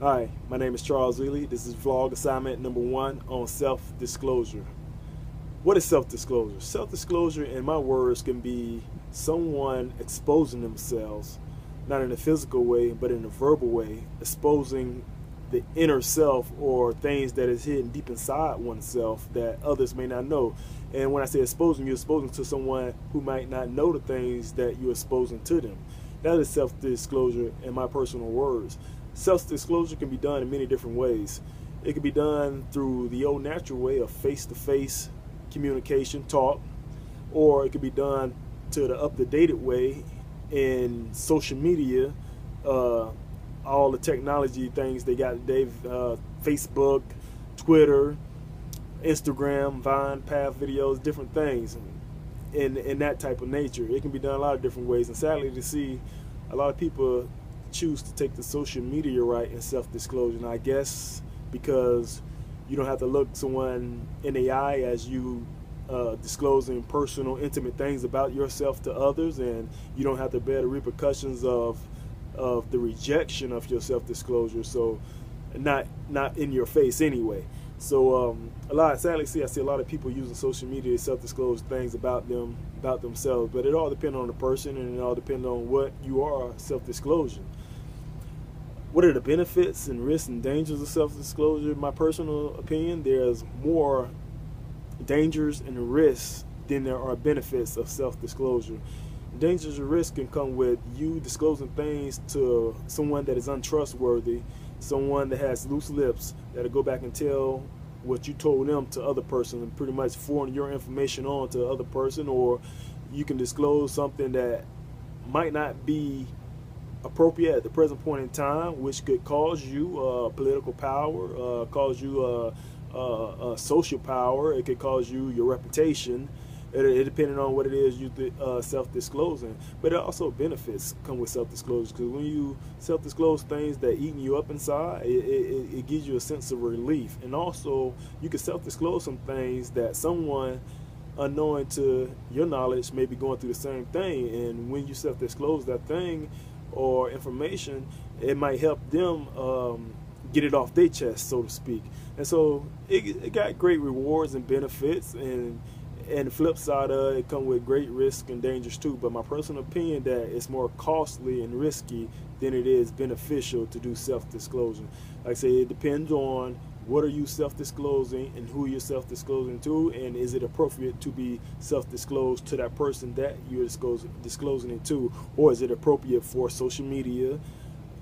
Hi, my name is Charles Ely. This is vlog assignment number 1 on self-disclosure. What is self-disclosure? Self-disclosure, in my words, can be someone exposing themselves, not in a physical way, but in a verbal way, exposing the inner self or things that is hidden deep inside oneself that others may not know. And when I say exposing, you're exposing to someone who might not know the things that you're exposing to them. That is self-disclosure in my personal words. Self-disclosure can be done in many different ways. It can be done through the old natural way of face-to-face communication, talk, or it can be done to the up-to-date way in social media, all the technology things they got today, Facebook, Twitter, Instagram, Vine, Path videos, different things in that type of nature. It can be done a lot of different ways, and sadly to see a lot of people choose to take the social media right in self-disclosure. And I guess because you don't have to look someone in the eye as you disclosing personal, intimate things about yourself to others, and you don't have to bear the repercussions of the rejection of your self-disclosure. So, not in your face anyway. So sadly, I see a lot of people using social media to self-disclose things about themselves. But it all depends on the person, and it all depends on what you are self-disclosing. What are the benefits and risks and dangers of self-disclosure? In my personal opinion, there's more dangers and risks than there are benefits of self-disclosure. Dangers and risks can come with you disclosing things to someone that is untrustworthy, someone that has loose lips, that'll go back and tell what you told them to other person and pretty much forward your information on to the other person. Or you can disclose something that might not be appropriate at the present point in time, which could cause you political power, cause you social power. It could cause you your reputation. It depending on what it is you self-disclosing. But it also benefits come with self-disclosure, because when you self-disclose things that eating you up inside, it gives you a sense of relief. And also you can self-disclose some things that someone unknowing to your knowledge may be going through the same thing, and when you self-disclose that thing or information, it might help them get it off their chest, so to speak. And so it got great rewards and benefits, and the flip side of it come with great risks and dangers too. But my personal opinion that it's more costly and risky than it is beneficial to do self-disclosure. Like I say, it depends on what are you self-disclosing and who you're self-disclosing to, and is it appropriate to be self-disclosed to that person that you're disclosing it to, or is it appropriate for social media,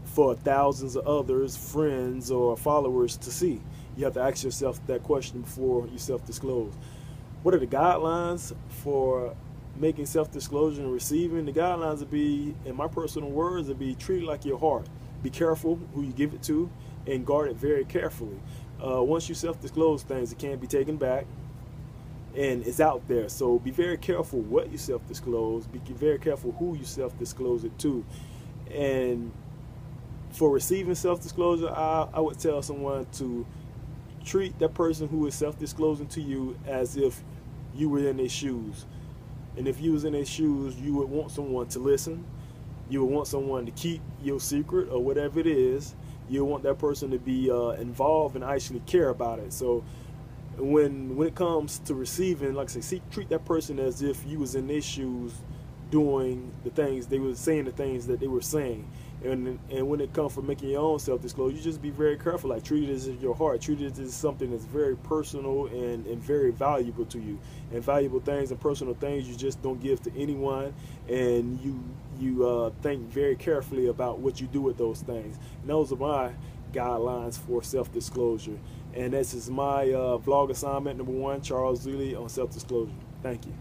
for thousands of others, friends or followers to see? You have to ask yourself that question before you self-disclose. What are the guidelines for making self-disclosure and receiving? The guidelines would be, in my personal words, would be treat it like your heart. Be careful who you give it to and guard it very carefully. Once you self-disclose things, it can't be taken back, and it's out there. So be very careful what you self-disclose. Be very careful who you self-disclose it to. And for receiving self-disclosure, I would tell someone to treat that person who is self-disclosing to you as if you were in their shoes. And if you was in their shoes, you would want someone to listen. You would want someone to keep your secret or whatever it is. You want that person to be involved and actually care about it. So when it comes to receiving, like I say, treat that person as if you was in their shoes, doing the things they were saying, the things that they were saying. And when it comes for making your own self-disclosure, you just be very careful. Like, treat it as your heart. Treat it as something that's very personal and very valuable to you. And valuable things and personal things you just don't give to anyone. And you think very carefully about what you do with those things. And those are my guidelines for self-disclosure. And this is my vlog assignment number 1, Charles Ely, on self-disclosure. Thank you.